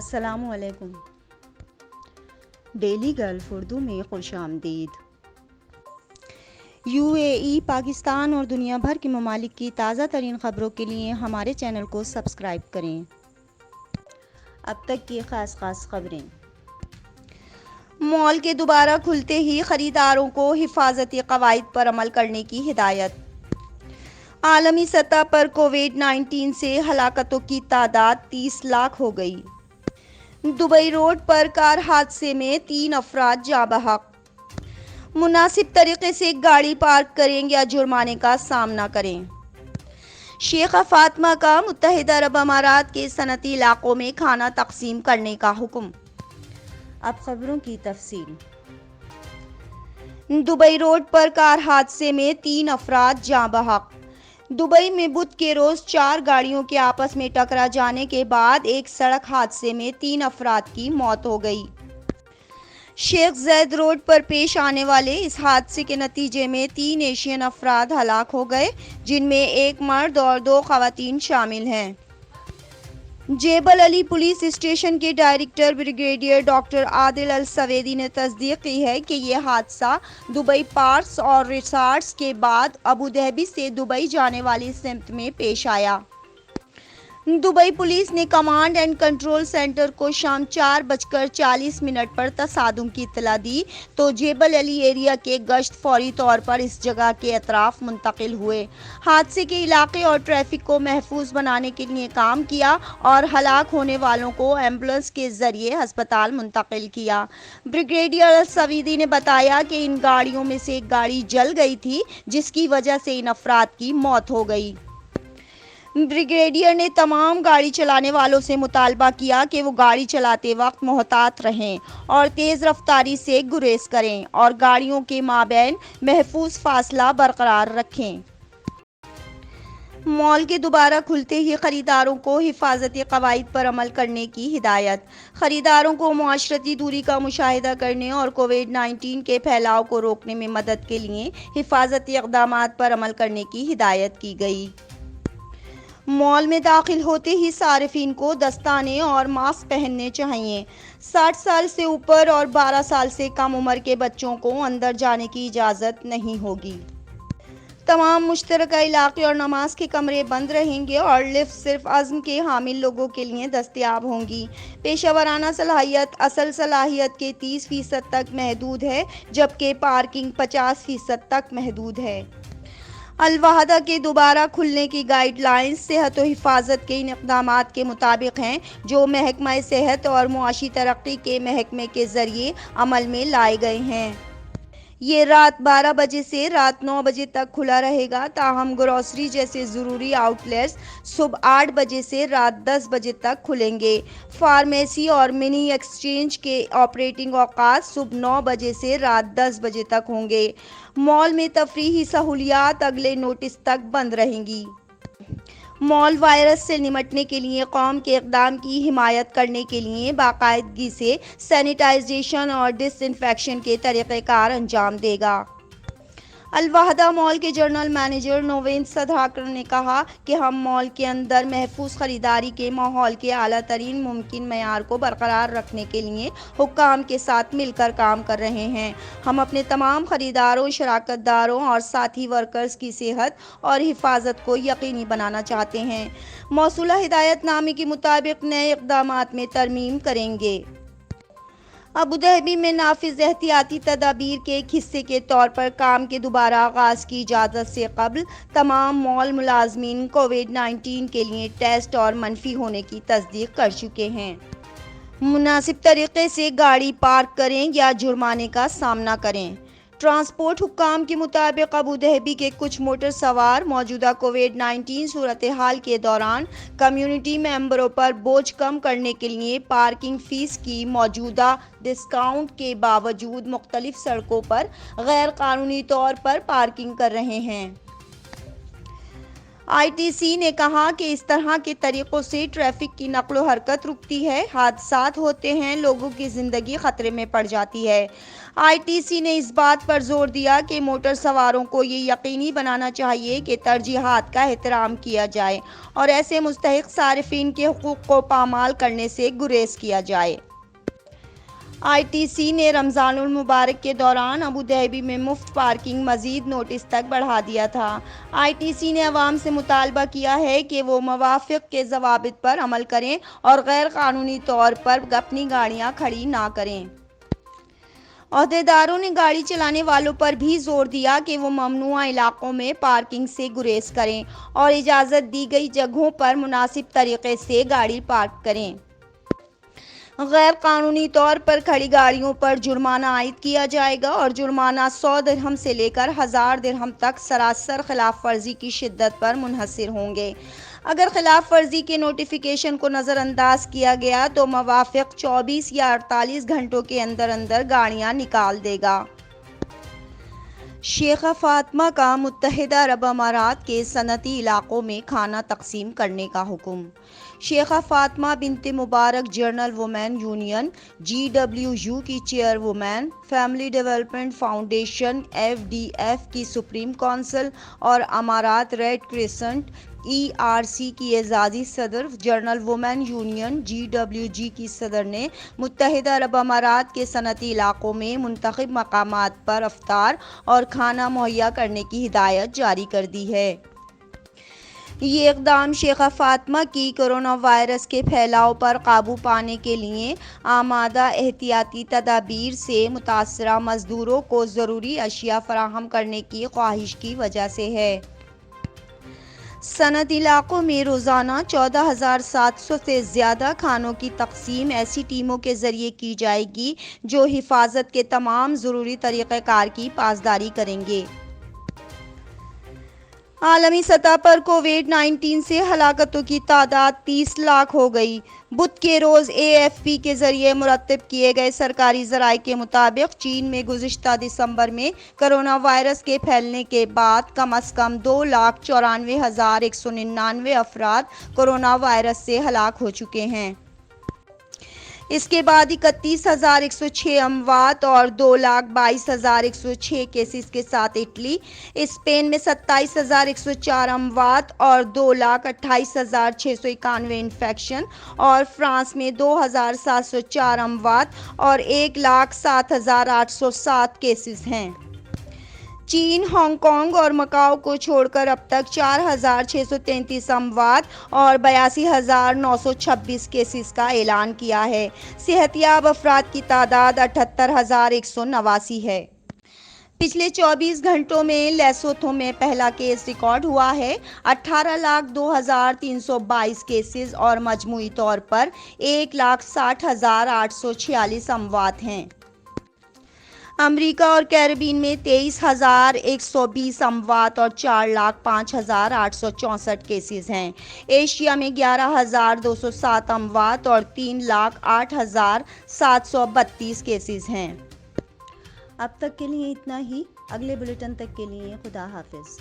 السلام علیکم۔ Daily golf Urdu میں خوش آمدید۔ UAE، پاکستان اور دنیا بھر کے ممالک کی تازہ ترین خبروں کے لیے ہمارے چینل کو سبسکرائب کریں۔ اب تک کی خاص خبریں۔ مال کے دوبارہ کھلتے ہی خریداروں کو حفاظتی قواعد پر عمل کرنے کی ہدایت۔ عالمی سطح پر کووڈ-19 سے ہلاکتوں کی تعداد 30 لاکھ ہو گئی۔ دبئی روڈ پر کار حادثے میں 3 افراد جاں بحق۔ مناسب طریقے سے گاڑی پارک کریں یا جرمانے کا سامنا کریں۔ شیخہ فاطمہ کا متحدہ عرب امارات کے صنعتی علاقوں میں کھانا تقسیم کرنے کا حکم۔ اب خبروں کی تفصیل۔ دبئی روڈ پر کار حادثے میں 3 افراد جاں بحق۔ دبئی میں بدھ کے روز 4 گاڑیوں کے آپس میں ٹکرا جانے کے بعد ایک سڑک حادثے میں 3 افراد کی موت ہو گئی۔ شیخ زاید روڈ پر پیش آنے والے اس حادثے کے نتیجے میں 3 ایشین افراد ہلاک ہو گئے، جن میں 1 مرد اور 2 خواتین شامل ہیں۔ جبل علی پولیس اسٹیشن کے ڈائریکٹر بریگیڈیئر ڈاکٹر عادل السویدی نے تصدیق کی ہے کہ یہ حادثہ دبئی پارکس اور ریسارٹس کے بعد ابوظہبی سے دبئی جانے والی سمت میں پیش آیا۔ دبئی پولیس نے کمانڈ اینڈ کنٹرول سینٹر کو شام 4:40 پر تصادم کی اطلاع دی تو جبل علی ایریا کے گشت فوری طور پر اس جگہ کے اطراف منتقل ہوئے، حادثے کے علاقے اور ٹریفک کو محفوظ بنانے کے لیے کام کیا اور ہلاک ہونے والوں کو ایمبولینس کے ذریعے ہسپتال منتقل کیا۔ بریگیڈیئر السویدی نے بتایا کہ ان گاڑیوں میں سے ایک گاڑی جل گئی تھی، جس کی وجہ سے ان افراد کی موت ہو گئی۔ بریگیڈیئر نے تمام گاڑی چلانے والوں سے مطالبہ کیا کہ وہ گاڑی چلاتے وقت محتاط رہیں اور تیز رفتاری سے گریز کریں اور گاڑیوں کے مابین محفوظ فاصلہ برقرار رکھیں۔ مال کے دوبارہ کھلتے ہی خریداروں کو حفاظتی قواعد پر عمل کرنے کی ہدایت۔ خریداروں کو معاشرتی دوری کا مشاہدہ کرنے اور کووڈ-19 کے پھیلاؤ کو روکنے میں مدد کے لیے حفاظتی اقدامات پر عمل کرنے کی ہدایت کی گئی۔ مال میں داخل ہوتے ہی صارفین کو دستانے اور ماسک پہننے چاہیے۔ 60 سال سے اوپر اور 12 سال سے کم عمر کے بچوں کو اندر جانے کی اجازت نہیں ہوگی۔ تمام مشترکہ علاقے اور نماز کے کمرے بند رہیں گے اور لفٹ صرف عزم کے حامل لوگوں کے لیے دستیاب ہوں گی۔ پیشہ ورانہ صلاحیت اصل صلاحیت کے 30% تک محدود ہے، جبکہ پارکنگ 50% تک محدود ہے۔ الوحدہ کے دوبارہ کھلنے کی گائیڈ لائنز صحت و حفاظت کے ان اقدامات کے مطابق ہیں جو محکمہ صحت اور معاشی ترقی کے محکمے کے ذریعے عمل میں لائے گئے ہیں۔ یہ رات 12 بجے سے رات 9 بجے تک کھلا رہے گا، تاہم گروسری جیسے ضروری آؤٹ لیٹس صبح 8 بجے سے رات 10 بجے تک کھلیں گے۔ فارمیسی اور منی ایکسچینج کے آپریٹنگ اوقات صبح 9 بجے سے رات 10 بجے تک ہوں گے۔ مال میں تفریحی سہولیات اگلے نوٹس تک بند رہیں گی۔ مال وائرس سے نمٹنے کے لیے قوم کے اقدام کی حمایت کرنے کے لیے باقاعدگی سے سینیٹائزیشن اور ڈس انفیکشن کے طریقہ کار انجام دے گا۔ الوحدہ مال کے جنرل مینیجر نوین سدھاکر نے کہا کہ ہم مال کے اندر محفوظ خریداری کے ماحول کے اعلیٰ ترین ممکن معیار کو برقرار رکھنے کے لیے حکام کے ساتھ مل کر کام کر رہے ہیں۔ ہم اپنے تمام خریداروں، شراکت داروں اور ساتھی ورکرز کی صحت اور حفاظت کو یقینی بنانا چاہتے ہیں۔ موصولہ ہدایت نامے کے مطابق نئے اقدامات میں ترمیم کریں گے۔ ابوظہبی میں نافذ احتیاطی تدابیر کے ایک حصے کے طور پر کام کے دوبارہ آغاز کی اجازت سے قبل تمام مال ملازمین کووڈ-19 کے لیے ٹیسٹ اور منفی ہونے کی تصدیق کر چکے ہیں۔ مناسب طریقے سے گاڑی پارک کریں یا جرمانے کا سامنا کریں۔ ٹرانسپورٹ حکام کے مطابق ابوظہبی کے کچھ موٹر سوار موجودہ کووڈ-19 صورتحال کے دوران کمیونٹی ممبروں پر بوجھ کم کرنے کے لیے پارکنگ فیس کی موجودہ ڈسکاؤنٹ کے باوجود مختلف سڑکوں پر غیر قانونی طور پر پارکنگ کر رہے ہیں۔ ITC نے کہا کہ اس طرح کے طریقوں سے ٹریفک کی نقل و حرکت رکتی ہے، حادثات ہوتے ہیں، لوگوں کی زندگی خطرے میں پڑ جاتی ہے۔ ITC نے اس بات پر زور دیا کہ موٹر سواروں کو یہ یقینی بنانا چاہیے کہ ترجیحات کا احترام کیا جائے اور ایسے مستحق صارفین کے حقوق کو پامال کرنے سے گریز کیا جائے۔ ITC نے رمضان المبارک کے دوران ابوظہبی میں مفت پارکنگ مزید نوٹس تک بڑھا دیا تھا۔ ITC نے عوام سے مطالبہ کیا ہے کہ وہ موافق کے ضوابط پر عمل کریں اور غیر قانونی طور پر اپنی گاڑیاں کھڑی نہ کریں۔ عہدیداروں نے گاڑی چلانے والوں پر بھی زور دیا کہ وہ ممنوعہ علاقوں میں پارکنگ سے گریز کریں اور اجازت دی گئی جگہوں پر مناسب طریقے سے گاڑی پارک کریں۔ غیر قانونی طور پر کھڑی گاڑیوں پر جرمانہ عائد کیا جائے گا اور جرمانہ 100 درہم سے لے کر 1000 درہم تک سراسر خلاف ورزی کی شدت پر منحصر ہوں گے۔ اگر خلاف ورزی کے نوٹیفیکیشن کو نظر انداز کیا گیا تو موافق 24 یا 48 گھنٹوں کے اندر گاڑیاں نکال دے گا۔ شیخہ فاطمہ کا متحدہ عرب امارات کے صنعتی علاقوں میں کھانا تقسیم کرنے کا حکم۔ Sheikha Fatima bint Mubarak general women union GWU کی chairwoman, family development foundation FDF کی سپریم کونسل اور امارات ریڈ کریسنٹ ERC کی اعزازی صدر، جرنل وومین یونین GWG کی صدر نے متحدہ عرب امارات کے صنعتی علاقوں میں منتخب مقامات پر افطار اور کھانا مہیا کرنے کی ہدایت جاری کر دی ہے۔ یہ اقدام شیخہ فاطمہ کی کورونا وائرس کے پھیلاؤ پر قابو پانے کے لیے آمادہ احتیاطی تدابیر سے متاثرہ مزدوروں کو ضروری اشیاء فراہم کرنے کی خواہش کی وجہ سے ہے۔ صنعتی علاقوں میں روزانہ 14,700 سے زیادہ کھانوں کی تقسیم ایسی ٹیموں کے ذریعے کی جائے گی جو حفاظت کے تمام ضروری طریقہ کار کی پاسداری کریں گے۔ عالمی سطح پر کووڈ-19 سے ہلاکتوں کی تعداد 30 لاکھ ہو گئی۔ بدھ کے روز AFP کے ذریعے مرتب کیے گئے سرکاری ذرائع کے مطابق چین میں گزشتہ دسمبر میں کرونا وائرس کے پھیلنے کے بعد کم از کم 2,94,199 افراد کرونا وائرس سے ہلاک ہو چکے ہیں۔ اس کے بعد 31,106 اموات اور 2,22,106 کیسز کے ساتھ اٹلی، اسپین میں 27,104 اموات اور 2,28,691 انفیکشن اور فرانس میں 2,704 اموات اور 1,07,807 کیسز ہیں۔ چین، ہانگ کانگ اور مکاؤ کو چھوڑ کر اب تک 4,633 اموات اور 82,926 کیسز کا اعلان کیا ہے۔ صحت یاب افراد کی تعداد 78,189 ہے۔ پچھلے 24 گھنٹوں میں لیسوتھو میں پہلا کیس ریکارڈ ہوا ہے۔ 18,02,322 کیسز اور مجموعی طور پر 1,60,846 اموات ہیں۔ امریکہ اور کیریبین میں 23,120 اموات اور 4,05,864 کیسز ہیں۔ ایشیا میں 11,207 اموات اور 3,08,732 کیسز ہیں۔ اب تک کے لیے اتنا ہی۔ اگلے بلیٹن تک کے لیے خدا حافظ۔